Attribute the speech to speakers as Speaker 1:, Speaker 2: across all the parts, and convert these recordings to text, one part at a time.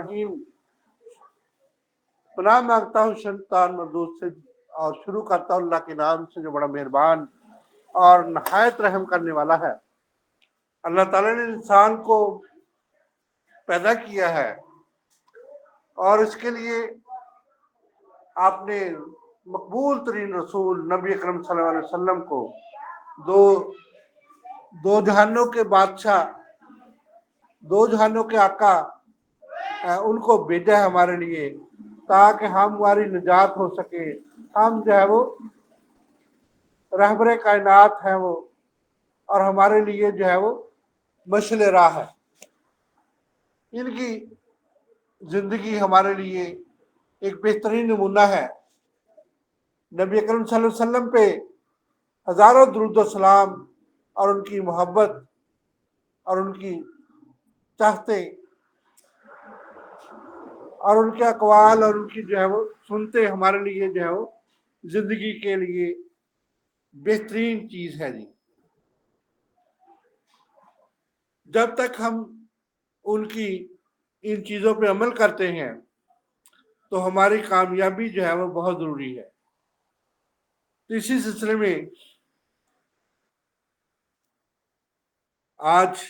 Speaker 1: الرحیم. پناہ مانگتا ہوں شیطان مردود سے اور شروع کرتا ہوں اللہ کے نام سے جو بڑا مہربان اور نہایت رحم کرنے والا ہے. اللہ تعالیٰ نے انسان کو پیدا کیا ہے اور اس کے لیے آپ نے مقبول ترین رسول نبی اکرم صلی اللہ علیہ وسلم کو دو جہانوں کے بادشاہ، دو جہانوں کے آقا ان کو بھیجا ہے ہمارے لیے تاکہ ہماری نجات ہو سکے. ہم جو ہے وہ رہبر کائنات ہیں وہ، اور ہمارے لیے جو ہے وہ مشعل راہ ہے. ان کی زندگی ہمارے لیے ایک بہترین نمونہ ہے. نبی اکرم صلی اللہ علیہ وسلم پہ ہزاروں درود و سلام اور ان کی محبت اور ان کی چاہتے اور ان کے اقوال اور ان کی جو ہے وہ سنتے ہمارے لیے جو ہے وہ زندگی کے لیے بہترین چیز ہے جی. جب تک ہم ان کی ان چیزوں پہ عمل کرتے ہیں تو ہماری کامیابی جو ہے وہ بہت ضروری ہے. تو اسی سلسلے میں آج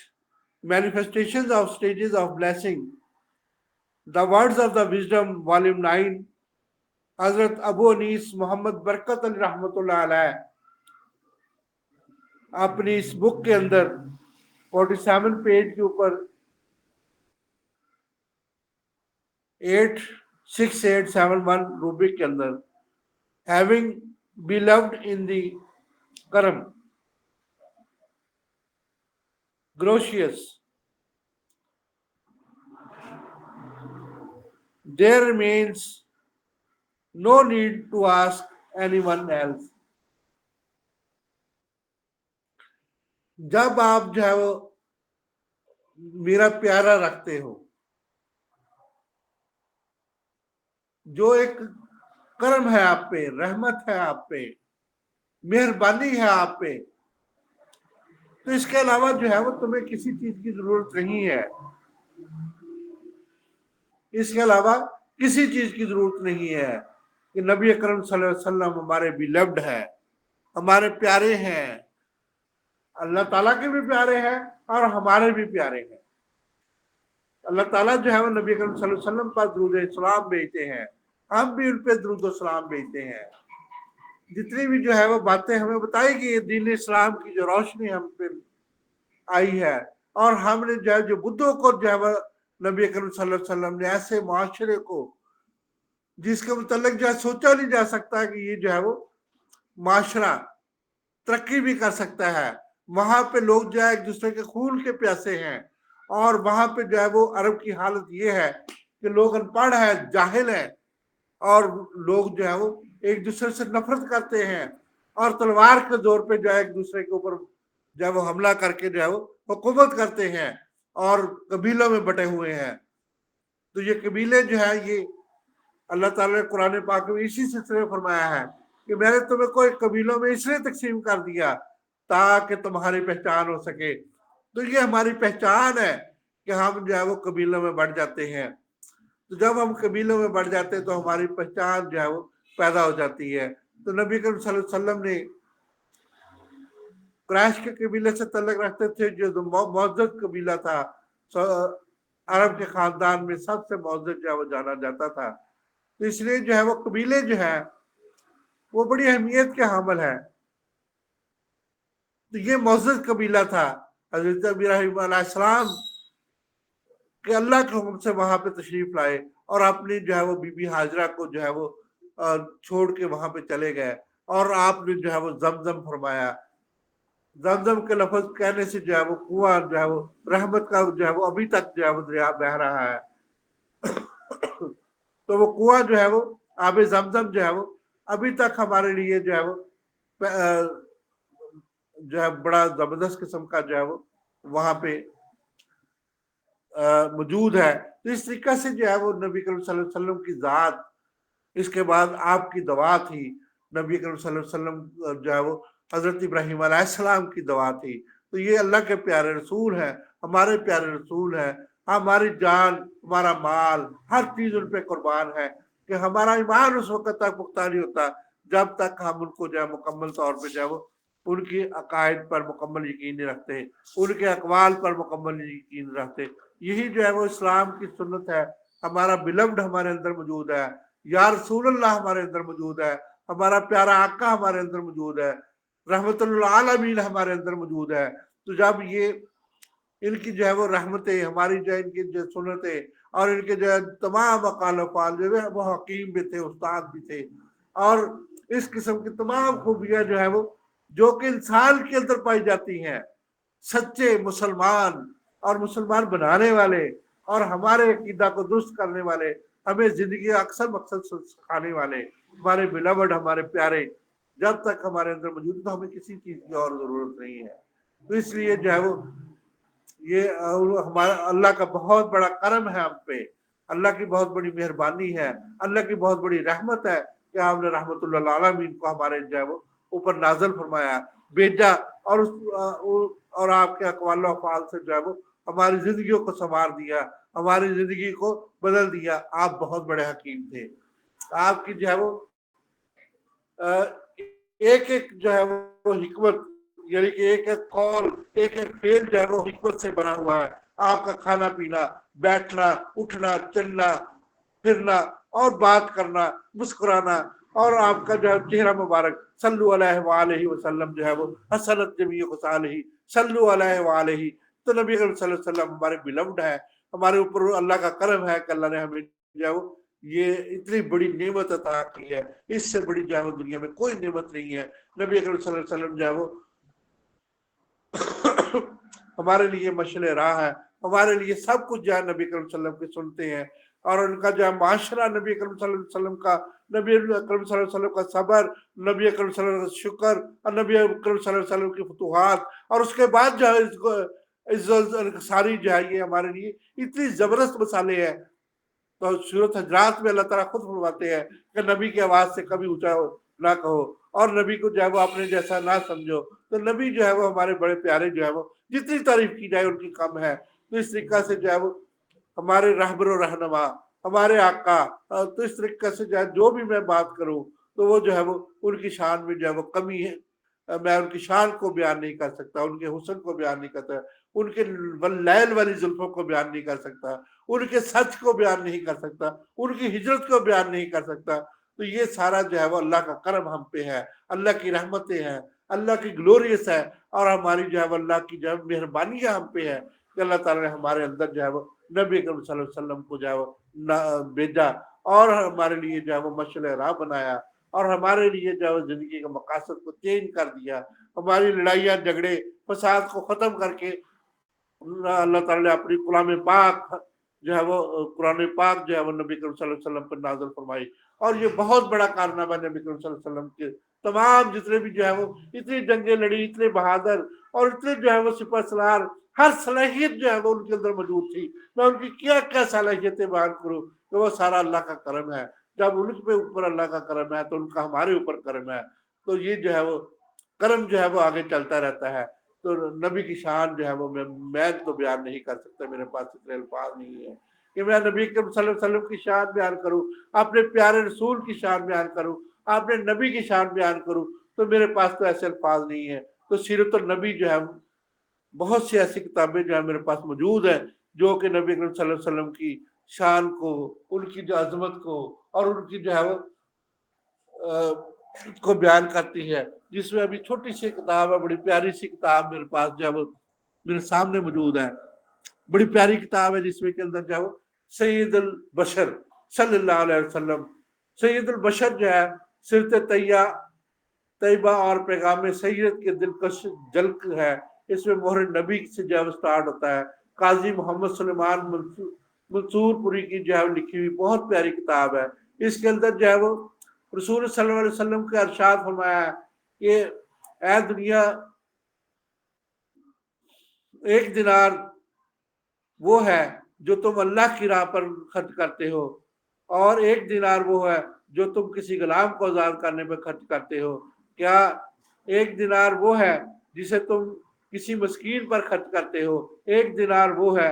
Speaker 1: manifestations of stages of blessing the words of the wisdom volume 9 حضرت ابو انیس محمد برکت علی رحمۃ اللہ علیہ اپنی اس بک کے اندر 47 پیج کے اوپر 86871 روبک کے اندر having beloved in the کرم gracious there remains no need to ask anyone else. جب آپ جو ہے وہ میرا پیارا رکھتے ہو، جو ایک کرم ہے آپ پہ، رحمت ہے آپ پہ، مہربانی ہے آپ پہ، تو اس کے علاوہ جو ہے وہ تمہیں کسی چیز کی ضرورت نہیں ہے. اس کے علاوہ کسی چیز کی ضرورت نہیں ہے کہ نبی اکرم صلی اللہ علیہ وسلم ہمارے بیلوڈ ہیں، ہمارے پیارے ہیں، اللہ تعالیٰ کے بھی پیارے ہیں اور ہمارے بھی پیارے ہیں. اللہ تعالیٰ جو ہے وہ نبی اکرم صلی اللہ علیہ وسلم پر درود السلام بھیجتے ہیں، ہم بھی ان پہ درود السلام بھیجتے ہیں. جتنی بھی جو ہے وہ باتیں ہمیں بتائی کہ دین اسلام کی جو روشنی ہم پہ آئی ہے، اور ہم نے جو ہے جو بدھوں کو جو ہے وہ نبی اکرم صلی اللہ علیہ وسلم نے ایسے معاشرے کو جس کے متعلق جو ہے سوچا نہیں جا سکتا کہ یہ جو ہے وہ معاشرہ ترقی بھی کر سکتا ہے. وہاں پہ لوگ جو ہے ایک دوسرے کے خون کے پیاسے ہیں، اور وہاں پہ جو ہے وہ عرب کی حالت یہ ہے کہ لوگ ان پڑھ ہیں، جاہل ہیں، اور لوگ جو ہے وہ ایک دوسرے سے نفرت کرتے ہیں اور تلوار کے زور پہ جو ہے ایک دوسرے کے اوپر جو ہے وہ حملہ کر کے جو ہے وہ حکومت کرتے ہیں اور قبیلوں میں بٹے ہوئے ہیں. تو یہ قبیلے جو ہے یہ اللہ تعالیٰ نے قرآن پاک میں اسی سلسلے میں فرمایا ہے کہ میں نے تمہیں کوئی قبیلوں میں اس لیے تقسیم کر دیا تاکہ تمہاری پہچان ہو سکے. تو یہ ہماری پہچان ہے کہ ہم جو ہے وہ قبیلوں میں بڑھ جاتے ہیں. تو جب ہم قبیلوں میں بڑھ جاتے ہیں تو ہماری پہچان جو ہے وہ پیدا ہو جاتی ہے. تو نبی کریم صلی اللہ علیہ وسلم نے قریش کے قبیلے سے تعلق رکھتے تھے جو معزز قبیلہ تھا، عرب کے خاندان میں سب سے معزز جو ہے وہ جانا جاتا تھا. تو اس لیے جو ہے وہ قبیلے جو ہے وہ بڑی اہمیت کے حامل ہے. تو یہ معزز قبیلہ تھا. حضرت ابراہیم علیہ السلام کہ اللہ کے حکم سے وہاں پہ تشریف لائے اور اپنی جو ہے وہ بی بی ہاجرہ کو جو ہے وہ چھوڑ کے وہاں پہ چلے گئے، اور آپ نے جو ہے وہ زمزم فرمایا. زمزم کے لفظ کہنے سے جو ہے وہ کنواں جو ہے وہ رحمت کا جو ہے وہ ابھی تک جو ہے وہ دریا بہہ رہا ہے. تو وہ کنواں جو ہے وہ آب زمزم جو ہے وہ ابھی تک ہمارے لیے جو ہے وہ جو ہے بڑا زبردست قسم کا جو ہے وہ وہاں پہ موجود ہے. تو اس طریقے سے جو ہے وہ نبی کریم صلی اللہ علیہ وسلم کی ذات، اس کے بعد آپ کی دعا تھی. نبی کریم صلی اللہ علیہ وسلم جو ہے وہ حضرت ابراہیم علیہ السلام کی دعا تھی. تو یہ اللہ کے پیارے رسول ہیں، ہمارے پیارے رسول ہیں. ہماری جان ہمارا مال ہر چیز ان پہ قربان ہے کہ ہمارا ایمان اس وقت تک پختہ نہیں ہوتا جب تک ہم ان کو جو ہے مکمل طور پہ جو ہے وہ ان کی عقائد پر مکمل یقین نہیں رکھتے، ان کے اقوال پر مکمل یقین رکھتے۔ یہی جو ہے وہ اسلام کی سنت ہے۔ ہمارا بلوڈ ہمارے اندر موجود ہے، یا رسول اللہ ہمارے اندر موجود ہے، ہمارا پیارا آقا ہمارے اندر موجود ہے، رحمت للعالمین ہمارے اندر موجود ہے۔ تو جب یہ ان کی جو ہے وہ رحمتیں، ہماری جو ہے ان کی جو سنتیں اور ان کے جو ہے تمام اقوال و افعال جو ہے وہ حکیم بھی تھے، استاد بھی تھے، اور اس قسم کی تمام خوبیاں جو ہے وہ جو کہ انسان کے اندر پائی جاتی ہیں، سچے مسلمان اور مسلمان بنانے والے اور ہمارے عقیدہ کو درست کرنے والے، ہمیں زندگی اکثر مقصد سکھانے والے، ہمارے بلوڈ، ہمارے پیارے جب تک ہمارے اندر موجود ہے تو ہمیں کسی چیز کی اور ضرورت نہیں ہے۔ تو اس لیے جو ہے وہ یہ ہمارا اللہ کا بہت بڑا کرم ہے ہم پہ، اللہ کی بہت بڑی مہربانی ہے، اللہ کی بہت بڑی رحمت ہے کہ آپ نے رحمت اللہ العالمین کو ہمارے جو ہے وہ اوپر نازل فرمایا، بھیجا، اور آپ کے اقوال و افعال سے جو ہے وہ ہماری زندگیوں کو سنوار دیا، ہماری زندگی کو بدل دیا۔ آپ بہت بڑے حکیم تھے۔ آپ کی جو ہے وہ ایک ایک جو ہے وہ حکمت، یعنی کہ ایک ایک قول، ایک ایک فعل جو ہے وہ حکمت سے بنا ہوا ہے۔ آپ کا کھانا پینا، بیٹھنا، اٹھنا، چلنا، پھرنا اور بات کرنا، مسکرانا، اور آپ کا جو ہے چہرہ مبارک، صلو علیہ وآلہ وسلم جو ہے وہ حسنت جمیع خصالہ، صلو علیہ وآلہ۔ تو نبی صلی اللہ علیہ وسلم ہمارے بلوڈ ہے، ہمارے اوپر اللہ کا کرم ہے کہ اللہ نے ہمیں جو ہے وہ یہ اتنی بڑی نعمت عطا کی ہے، اس سے بڑی جو ہے وہ دنیا میں کوئی نعمت نہیں ہے۔ نبی اکرم صلی اللہ علیہ وسلم جو ہے وہ ہمارے لیے مشعل راہ ہے، ہمارے لیے سب کچھ جو ہے نبی اکرم صلی اللہ علیہ وسلم کے سنتے ہیں، اور ان کا جو ہے معاشرہ، نبی اکرم صلی اللہ علیہ وسلم کا، نبی اکرم صلی اللہ علیہ وسلم کا صبر، نبی اکرم صلی اللہ علیہ وسلم کا شکر، اور نبی اکرم صلی اللہ علیہ وسلم کی فتوحات، اور اس کے بعد جو ہے ساری جو ہے یہ ہمارے لیے اتنی زبردست مثالیں ہیں۔ تو سورۃ حجرات میں اللہ تعالیٰ خود فرماتے ہیں کہ نبی کی آواز سے کبھی اونچا نہ کہو، اور نبی کو جو ہے وہ اپنے جیسا نہ سمجھو۔ تو نبی جو ہے وہ ہمارے بڑے پیارے جو ہے وہ جتنی تعریف کی جائے ان کی کم ہے۔ تو اس طریقہ سے جو ہے وہ ہمارے رہبر و رہنما، ہمارے آقا، تو اس طریقے سے جو ہے جو بھی میں بات کروں تو وہ جو ہے وہ ان کی شان میں جو ہے وہ کمی ہے، میں ان کی شان کو بیان نہیں کر سکتا، ان کے حسن کو بیان نہیں کرتا، ان کے لیل والی زلفوں کو بیان نہیں کر سکتا، ان کے سچ کو بیان نہیں کر سکتا، ان کی ہجرت کو بیان نہیں کر سکتا۔ تو یہ سارا جو ہے وہ اللہ کا کرم ہم پہ ہے، اللہ کی رحمتیں ہیں، اللہ کی گلوریس ہے، اور ہماری جو ہے وہ اللہ کی جو ہے مہربانی ہم پہ ہے کہ اللہ تعالیٰ نے ہمارے اندر جو ہے وہ نبی اکرم صلی اللہ علیہ وسلم کو جو ہے وہ بھیجا، اور ہمارے لیے جو ہے وہ مشعل راہ بنایا، اور ہمارے لیے جو ہے وہ زندگی کے مقاصد کو چینج کر دیا، ہماری لڑائیاں جھگڑے فساد کو ختم کر کے اللہ تعالیٰ نے اپنی کلام پاک جو ہے وہ قرآن پاک جو ہے وہ نبی کریم صلی اللہ علیہ وسلم پر نازل فرمائی۔ اور یہ بہت بڑا کارنامہ نبی کریم صلی اللہ علیہ وسلم کے تمام جتنے بھی جو ہے وہ اتنی جنگیں لڑی، اتنے بہادر اور اتنے جو ہے وہ سپہ سالار، ہر صلاحیت جو ہے وہ ان کے اندر موجود تھی۔ میں ان کی کیا کیا صلاحیتیں بیان کروں، تو وہ سارا اللہ کا کرم ہے۔ جب ان کے اوپر اللہ کا کرم ہے تو ان کا ہمارے اوپر کرم ہے۔ تو یہ جو ہے وہ کرم جو ہے وہ آگے چلتا رہتا ہے۔ تو نبی کی شان جو ہے وہ میں تو بیان نہیں کر سکتا، میرے پاس اتنے الفاظ نہیں ہے کہ میں نبی صلی اللہ علیہ وسلم کی شان بیان کروں، اپنے پیارے رسول کی شان بیان کروں، اپنے نبی کی شان بیان کروں، تو میرے پاس تو ایسے الفاظ نہیں ہے۔ تو سیرت النبی جو ہے بہت سی ایسی کتابیں جو ہے میرے پاس موجود ہیں جو کہ نبی صلی اللہ علیہ وسلم کی شان کو، ان کی جو عظمت کو، اور ان کی جو ہے وہ کو بیان کرتی ہے، جس میں ابھی چھوٹی سی کتاب ہے، بڑی پیاری سی کتاب میرے پاس جو ہے وہ میرے سامنے موجود ہے، بڑی پیاری کتاب ہے، جس میں کے اندر جو ہے وہ سید البشر صلی اللہ علیہ وسلم، سید البشر جو ہے سیرت طیبہ اور پیغام سید کے دلکش جلک ہے۔ اس میں مہر نبی سے جو ہے سٹارٹ ہوتا ہے۔ قاضی محمد سلیمان منصور پوری کی جو ہے لکھی ہوئی بہت پیاری کتاب ہے۔ اس کے اندر جو ہے وہ رسول صلی اللہ علیہ وسلم کے ارشاد فرمایا ہے کہ اے دنیا، ایک دینار وہ ہے جو تم اللہ کی راہ پر خرچ کرتے ہو، اور ایک دینار وہ ہے جو تم کسی غلام کو آزاد کرنے پہ خرچ کرتے ہو۔ کیا ایک دینار وہ ہے جسے تم کسی مسکین پر خرچ کرتے ہو؟ ایک دینار وہ ہے